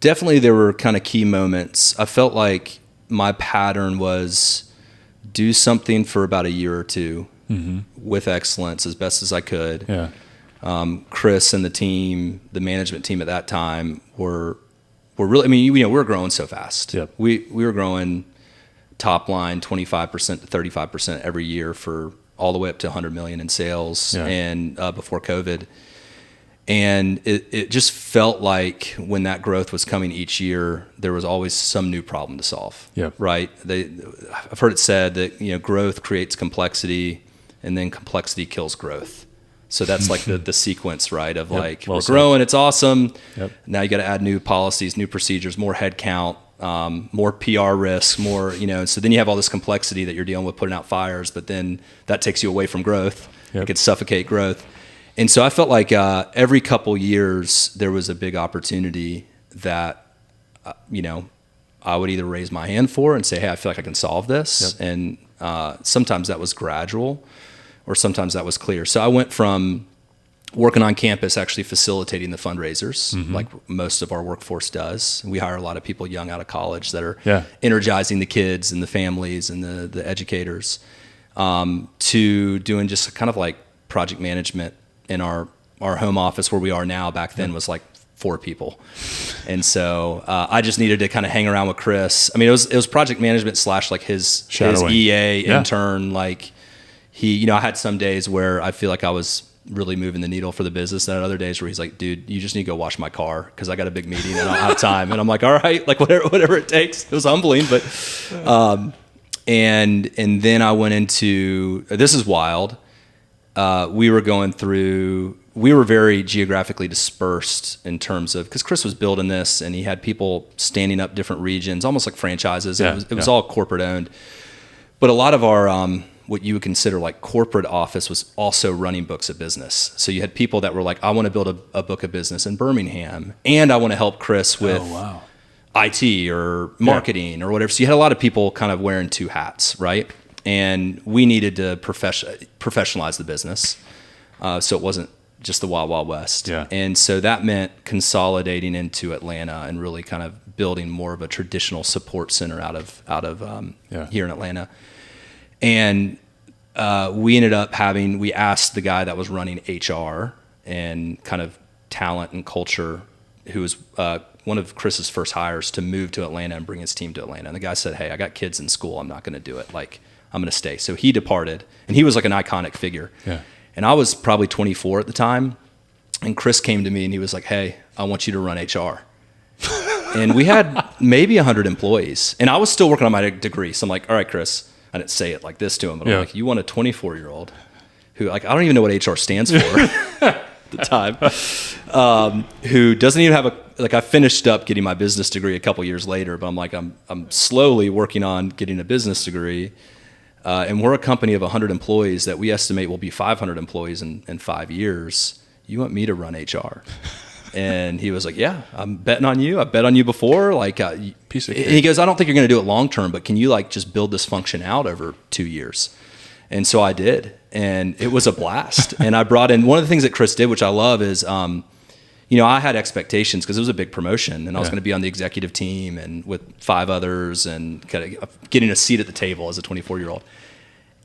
definitely there were kind of key moments. I felt like my pattern was do something for about a year or two with excellence as best as I could. Yeah. Chris and the team, the management team at that time were really, I mean, we were growing so fast. Yep. We were growing top line 25% to 35% every year for all the way up to 100 million in sales and before COVID. And it just felt like when that growth was coming each year, there was always some new problem to solve. Yep. Right? I've heard it said that growth creates complexity, and then complexity kills growth. So that's like the sequence, right? Of like we're growing, it's awesome. Yep. Now you got to add new policies, new procedures, more headcount, more PR risk, more So then you have all this complexity that you're dealing with, putting out fires, but then that takes you away from growth. Yep. It could suffocate growth. And so I felt like every couple years there was a big opportunity that, I would either raise my hand for and say, hey, I feel like I can solve this. Yep. And sometimes that was gradual or sometimes that was clear. So I went from working on campus, actually facilitating the fundraisers, like most of our workforce does. We hire a lot of people young out of college that are energizing the kids and the families and the educators, to doing just kind of like project management in our home office where we are now. Back then was like 4 people. And so I just needed to kind of hang around with Chris. I mean, it was project management / like his EA intern. Like I had some days where I feel like I was really moving the needle for the business. And other days where he's like, dude, you just need to go wash my car because I got a big meeting and I don't have time. And I'm like, all right, like whatever it takes. It was humbling, but, and then I went into, this is wild. We were very geographically dispersed in terms of, because Chris was building this and he had people standing up different regions, almost like franchises. It was all corporate owned. But a lot of our, what you would consider like corporate office was also running books of business. So you had people that were like, I want to build a book of business in Birmingham and I want to help Chris with IT or marketing or whatever. So you had a lot of people kind of wearing 2 hats, right? And we needed to professionalize the business, so it wasn't just the Wild Wild West. Yeah. And so that meant consolidating into Atlanta and really kind of building more of a traditional support center out of here in Atlanta. And we ended up we asked the guy that was running HR and kind of talent and culture, who was one of Chris's first hires, to move to Atlanta and bring his team to Atlanta. And the guy said, hey, I got kids in school. I'm not going to do it. Like, I'm going to stay. So he departed, and he was like an iconic figure. Yeah. And I was probably 24 at the time. And Chris came to me and he was like, hey, I want you to run HR. And we had maybe 100 employees. And I was still working on my degree. So I'm like, all right, Chris, I didn't say it like this to him, but I'm like, you want a 24-year-old who, like, I don't even know what HR stands for at the time, who doesn't even have I finished up getting my business degree a couple years later, but I'm like, I'm slowly working on getting a business degree. And we're a company of 100 employees that we estimate will be 500 employees in 5 years. You want me to run HR? And he was like, yeah, I'm betting on you. I've bet on you before. Like, piece of cake. He goes, I don't think you're going to do it long term, but can you like just build this function out over 2 years? And so I did, and it was a blast. And I brought in, one of the things that Chris did, which I love, is, I had expectations because it was a big promotion, and I was going to be on the executive team and with 5 others and kind of getting a seat at the table as a 24-year-old.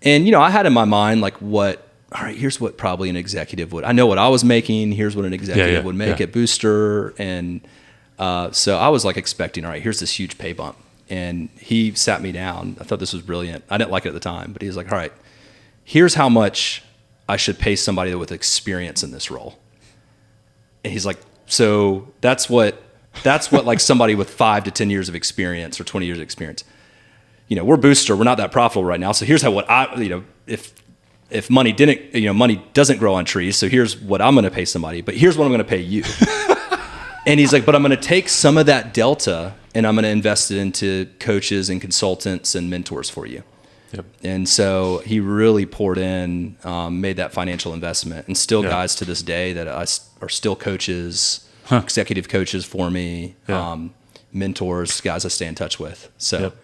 And, I had in my mind, like, all right, here's what probably an executive would, I know what I was making. Here's what an executive would make at Booster. And so I was like expecting, all right, here's this huge pay bump. And he sat me down. I thought this was brilliant. I didn't like it at the time, but he was like, all right, here's how much I should pay somebody with experience in this role. And he's like, so that's what like somebody with 5 to 10 years of experience or 20 years of experience. We're Booster. We're not that profitable right now. So here's how if money money doesn't grow on trees. So here's what I'm going to pay somebody, but here's what I'm going to pay you. And he's like, but I'm going to take some of that delta and I'm going to invest it into coaches and consultants and mentors for you. Yep. And so he really poured in, made that financial investment, and still guys to this day that are still coaches, executive coaches for me, mentors, guys I stay in touch with. So. Yep.